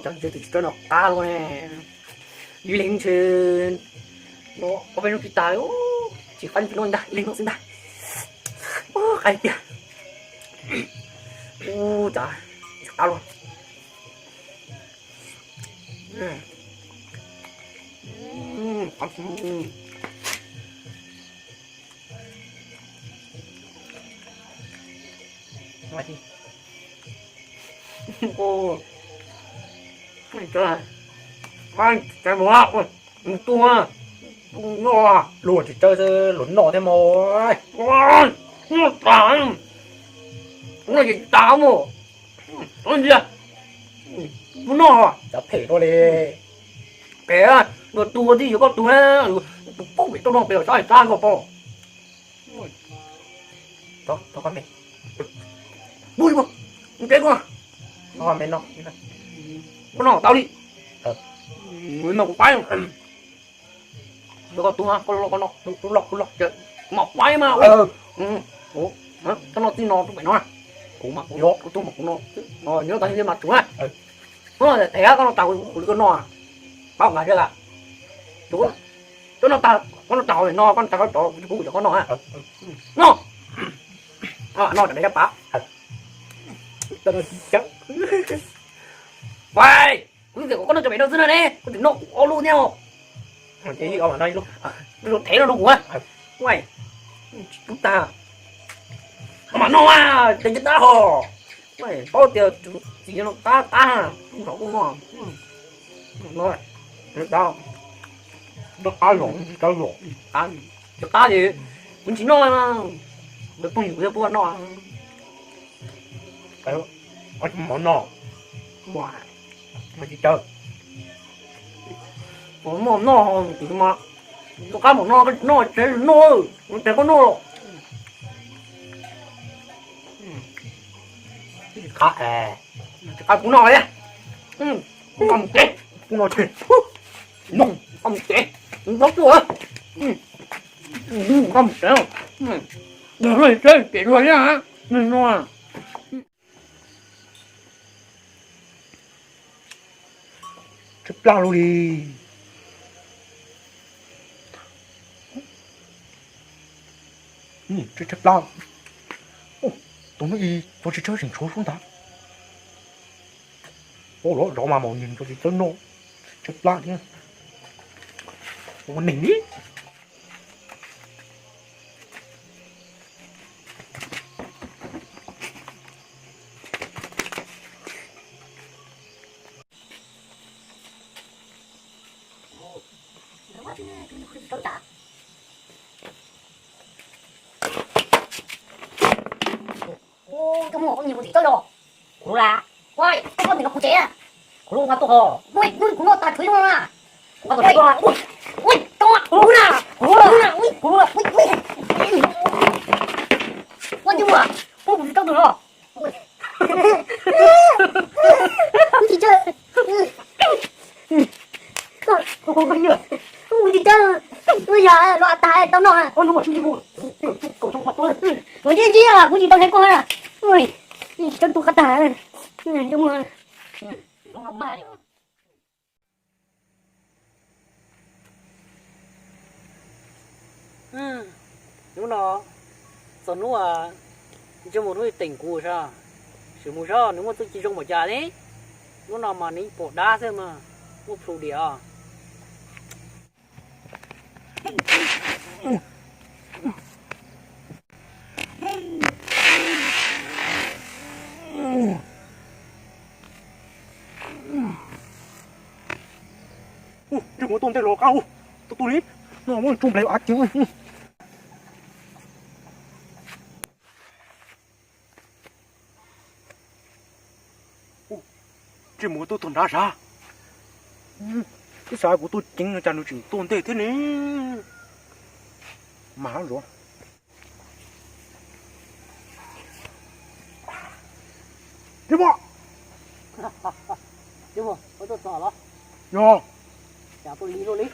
chẳng chơi cho nó ta luôn nè đi lên trên nó có bên nó tài chỉ phân nó đã lên nó xin đã cái kìa trời tao luôn ngoài đi cô trời anh cái bố học rồi tua nó lùa chỉ chơi lún nọ thêm rồi nó tao nó gì tao mà nó gì à nó đã thể thôi đi kẻ rồi tua đi có tua bố bị tôi nó bị sai sai của bố đó con mày vui không cái con mày nó tao đi người mà cũng quái con tua con lọc trời mọc quái mà ủa nó tin nó tụi mày nói cũng mặc nó tôi mặc nó nhớ tao như mặt chúng á nó là té con tàu con nó bao ngày chưa à chú nó tao con tàu này no con tàu cũng cho con nó à nó nó để đáp tao chắc vậy cũng được con nó cho mày đâu dưới này nè con nó ô luôn nhau chỉ ở đây luôn nó thấy nó đúng quá quay chúng ta mà nó à tình ta hồ mày bao tiêu chỉ cho nó ta nó cũng ngon rồi được đâu nó ăn cho ta gì cũng chỉ nói mà được không nhiều cái nó cái món nó wow mà chỉ chơi món nó thì mà có cá món nó sẽ có nó cá cũng nói á con chết cũng nói chuyện nông con chết nó chưa con chết được rồi chơi chuyện rồi nhá nó chấp lao luôn đi chấp lao tụi nó y tôi chỉ chơi thành số xuống ta ô rõ mà màu nhìn tôi chỉ chơi nô chấp lao nhá con nỉnh đi cái mỏ nhiều thì chơi rồi, cũng là, quay, cái con thì nó không chế à, cũng luôn gặp tôi hồ, ui, cũng nó ta thấy luôn à, cũng gặp tôi rồi, ui, trong mặt, cũng là, quan chung à, cũng không trong được rồi, thì chơi, không được, thì chơi, bây giờ loại tài tao nói, ôi nó một chút cổ trong mặt tôi, nói gì à, cũng gì tao thấy con à. Ui, chân tôi cắt tả này, đúng rồi. Đúng đó, còn lúc à, cho một người tỉnh cũ sao, sử một sao, nếu mà tôi chỉ trong một trà đấy, lúc nào mà ní bộ đá xem mà, một phụ địa. Đừng có tôm tay lò cao, tôi đi, nó muốn chụp lấy ác chứ. Chỉ muốn tôi tồn ra sao? Cái sai của tôi chính là chẳng được chỉnh tồn tệ thế này. Má rồi. Đi bộ. Đi bộ, tôi sợ đó. Yo. Chả tôi lý luôn đi.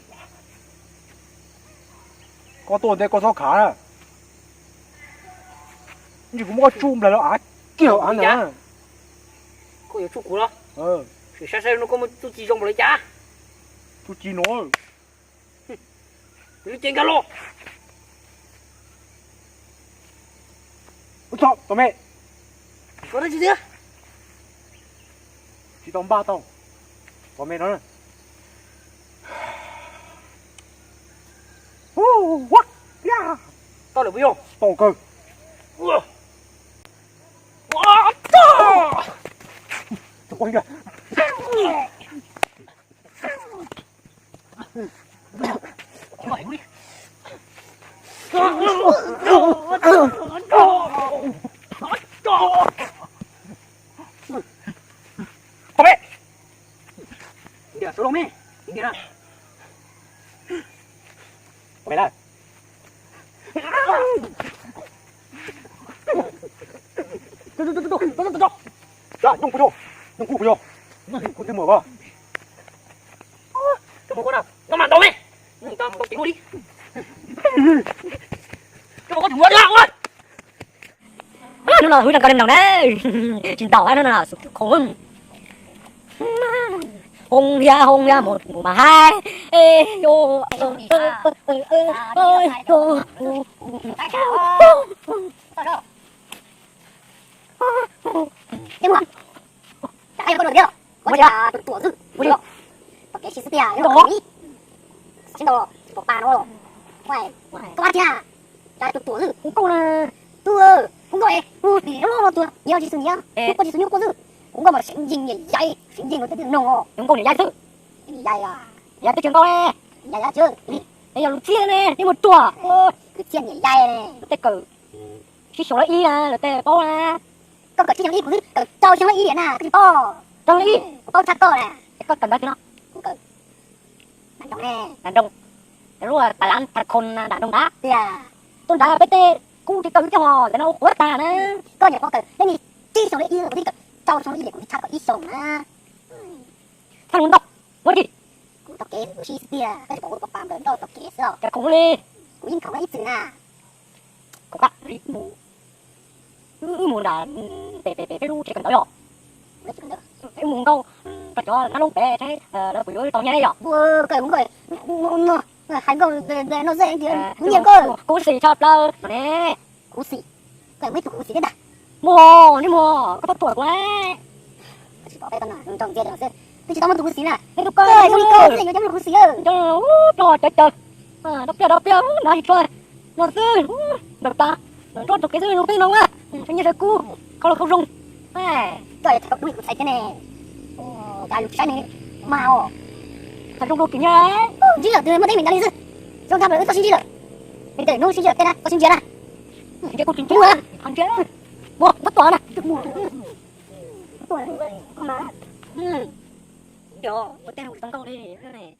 Có tồn đây có gió khá à. Nhưng cũng có chum là nó ác kiểu ăn à. Có yếu chụp của đó. thì sao nó có một tôi chỉ dùng một lấy cha tôi chỉ nó tôi trên cả lô ôi trời tao mẹ có đấy gì thế chỉ tao ba tao tao mẹ nó này what yeah tao được không tao cơ wow quay kìa mày đi tao mẹ kìa số đông đi kìa nào mày đây 야, 형 보여. 형 구 보여. 콘텐츠 뭐 봐. cái một con nào nó mà đâu đi tao tao tính đi cái một con thằng nào ơi nó là hứa đang coi đêm nào đấy chín tàu nó là khủng hùng ya một mà hai ê yo em không tại có được chưa có là tuổi dư có được cái xí xía nó có xin đồ của bà nó ngoài các bạn chưa tại tuổi dư cũng là tua cũng rồi nó tua nhiều gì sự nhiều cũng có gì sự nhiều có dư cũng có mà sinh dinh nhảy dây sinh dinh nó tới nồng cũng có nhảy dây thứ dây à dây tới trường con nè nhảy ra chưa bây giờ lúc chia nè đi một chùa cứ chia nhảy dây nè tới cử khi số là y là tới bao là có cả chi nhảy của cái trâu trong y điện à cái bao trong y bao chặt to nè có cần bao nhiêu nó cũng cần đàn đông lúc là bà lan thật khôn đàn đông đá thì à tôi đá bt cũng chỉ cần cho họ để nó quất ta nữa có nhiều con cần thế thì chi số là y của cái trâu trong y điện của chặt có y số à thằng muốn đọc muốn gì cũng đọc kế chi xia cái cổ của bà lớn đâu đọc kế sao cái cổ đi cũng nhìn khẩu là ít chừng à cũng đặt ít mù mù là để lu chỉ cần tới rồi cái mù đâu phải cho nó luôn bé thế nó bị đôi tao nhảy rồi vừa cái cũng rồi hai con về nó dễ kìa nhiều cơ cú xì chọc đâu nè cú xì cái mấy cú xì cái đặt mua đi mua có tốt tuổi quá chỉ có cái tao nào trong kia được chứ chỉ tao muốn cú xì nè cái cơ cái gì cái cú xì trời trời trời đập kia này trời nó cứ đập ta nó cho cái gì nó cái nó á cái như là cú không rung trời thật đuôi của thầy thế này đại lục sai này màu thật rung rung kiểu như chỉ là từ mới thấy mình đang đi chứ trong tham là có xin gì rồi mình tưởng nó xin gì cái này có xin gì này cái con chuyện chú á ăn chết mua bắt toàn này mua toàn con má yo có tên của tông câu đi cái này